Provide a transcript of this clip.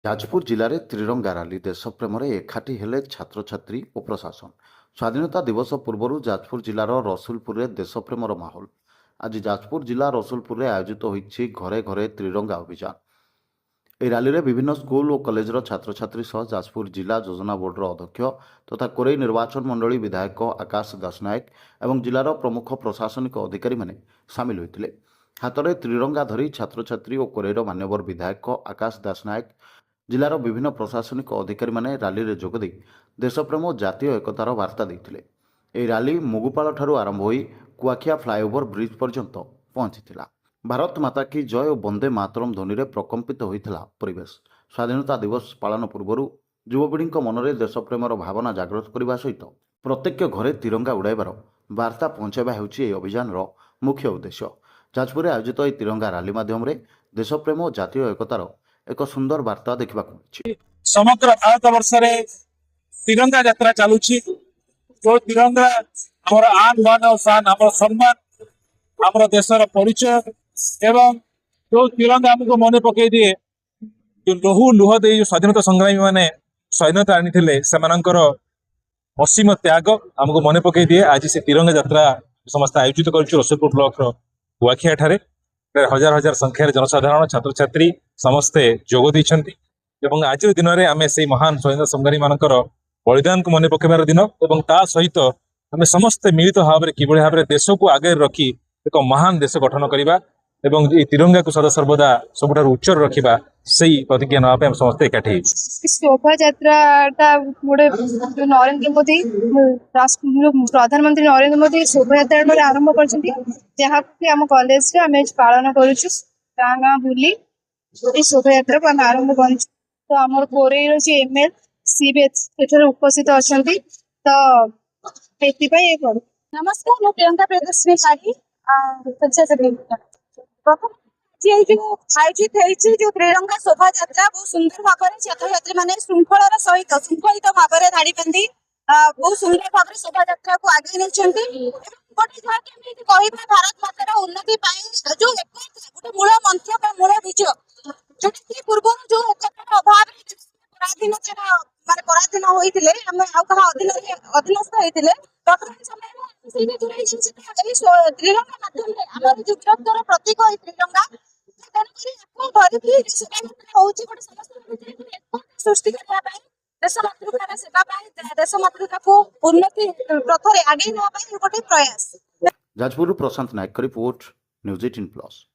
ଯାଜପୁର ଜିଲ୍ଲାରେ ତ୍ରିରଙ୍ଗା ରାଲି ଦେଶ ପ୍ରେମରେ ଏକାଠି ହେଲେ ଛାତ୍ରଛାତ୍ରୀ ଓ ପ୍ରଶାସନ। ସ୍ୱାଧୀନତା ଦିବସ ପୂର୍ବରୁ ଯାଜପୁର ଜିଲ୍ଲାର ରସୁଲପୁରରେ ଦେଶପ୍ରେମର ମାହୋଲ। ଆଜି ଯାଜପୁର ଜିଲ୍ଲା ରସୁଲପୁରରେ ଆୟୋଜିତ ହୋଇଛି ଘରେ ଘରେ ତ୍ରିରଙ୍ଗା ଅଭିଯାନ। ଏହି ରାଲିରେ ବିଭିନ୍ନ ସ୍କୁଲ ଓ କଲେଜର ଛାତ୍ରଛାତ୍ରୀ ସହ ଯାଜପୁର ଜିଲ୍ଲା ଯୋଜନା ବୋର୍ଡର ଅଧ୍ୟକ୍ଷ ତଥା କୋରେଇ ନିର୍ବାଚନ ମଣ୍ଡଳୀ ବିଧାୟକ ଆକାଶ ଦାସନାୟକ ଏବଂ ଜିଲ୍ଲାର ପ୍ରମୁଖ ପ୍ରଶାସନିକ ଅଧିକାରୀମାନେ ସାମିଲ ହୋଇଥିଲେ। ହାତରେ ତ୍ରିରଙ୍ଗା ଧରି ଛାତ୍ରଛାତ୍ରୀ ଓ କୋରେଇର ମାନ୍ୟବର ବିଧାୟକ ଆକାଶ ଦାସନାୟକ ଜିଲ୍ଲାର ବିଭିନ୍ନ ପ୍ରଶାସନିକ ଅଧିକାରୀମାନେ ରାଲିରେ ଯୋଗଦେଇ ଦେଶପ୍ରେମ ଓ ଜାତୀୟ ଏକତାର ବାର୍ତ୍ତା ଦେଇଥିଲେ। ଏହି ରାଲି ମୁଗୁପାଳଠାରୁ ଆରମ୍ଭ ହୋଇ କୁଆଖିଆ ଫ୍ଲାଏଓଭର ବ୍ରିଜ୍ ପର୍ଯ୍ୟନ୍ତ ପହଞ୍ଚିଥିଲା। ଭାରତ ମାତା କି ଜୟ ଓ ବନ୍ଦେ ମାତରମ୍ ଧ୍ୱନିରେ ପ୍ରକମ୍ପିତ ହୋଇଥିଲା ପରିବେଶ। ସ୍ୱାଧୀନତା ଦିବସ ପାଳନ ପୂର୍ବରୁ ଯୁବପିଢ଼ିଙ୍କ ମନରେ ଦେଶପ୍ରେମର ଭାବନା ଜାଗ୍ରତ କରିବା ସହିତ ପ୍ରତ୍ୟେକ ଘରେ ତ୍ରିରଙ୍ଗା ଉଡ଼ାଇବାର ବାର୍ତ୍ତା ପହଞ୍ଚାଇବା ହେଉଛି ଏହି ଅଭିଯାନର ମୁଖ୍ୟ ଉଦ୍ଦେଶ୍ୟ। ଯାଜପୁରରେ ଆୟୋଜିତ ଏହି ତ୍ରିରଙ୍ଗା ରାଲି ମାଧ୍ୟମରେ ଦେଶପ୍ରେମ ଓ ଜାତୀୟ ଏକତାର ଏକ ସୁନ୍ଦର ବାର୍ତ୍ତା ଦେଖିବାକୁ ମିଳିଛି। ସମଗ୍ର ଭାରତ ବର୍ଷରେ ତ୍ରିରଙ୍ଗା ଯାତ୍ରା ଚାଲୁଛି। जो तिरंगा आमर आन बान और शान आमर सम्मान आमर देशर परिचय एवं जो तिरंगा आमको मन पकई दिए जो लहू लुह दे जो स्वाधीनता संग्रामी माने स्वाधीनता आनी असीम त्याग आमको मन पकई दिए। आज से तिरंगा यात्रा समस्त आयोजित कर रसूलपुर ब्लॉक कुआखिया ठारे हजार हजार संख्यार जनसाधारण छात्र छात्री समस्ते जोग देइछन्ति एवं आज दिन में आम से महान स्वाधीनता संग्रामी मानकर बलिदान को मन पकेबार दिन एवं ता सहित आम समस्ते मिलित भाव में किभली भाव में देश को आगे रखी एक महान देश गठन करवा एवं तिरंगा को सदा सर्वदा सबुठार उच्च रखा से प्रतिज्ञा नापे समस्ते एकाठी। शोभा यात्रा गोटे जो नरेंद्र मोदी प्रधानमंत्री नरेंद्र मोदी शोभा यात्रा आरंभ कर कॉलेज आम पालन करुचु गाँ गाँ बुली शोभा यात्रा को आम आरंभ कर तो आम कोरेर जी एमएल सी भी उपस्थित अच्छा तो नमस्कार मैं प्रियंका प्रियदर्शनी साही प्रथम आयोजित जो त्रिरंगा शोभा यात्रा बहुत सुंदर भाव में छात्र छात्री मैंने श्रृंखलार सहित श्रृंखलित भाव में धाड़ी बांधि बहुत सुंदर भाव में शोभा यात्रा को आगे नहीं भारत मातार उन्नति जो गोटे मूल मंत्र मूल बीज जो पूर्व जो अभाव पराधीन माने पराधीन होइतिले हम आउ कहा अधीनस्थ होइतिले वर्तमान समय में त्रिरंगा माध्यम रे हमर जो वीरत्वर प्रतीक है त्रिरंगा सृष्टि देश मातृकार सेवा देश मातृका को उन्नति पथरे आगे गोटे प्रयास। जाजपुर प्रशांत नायक रिपोर्ट न्यूज 18+।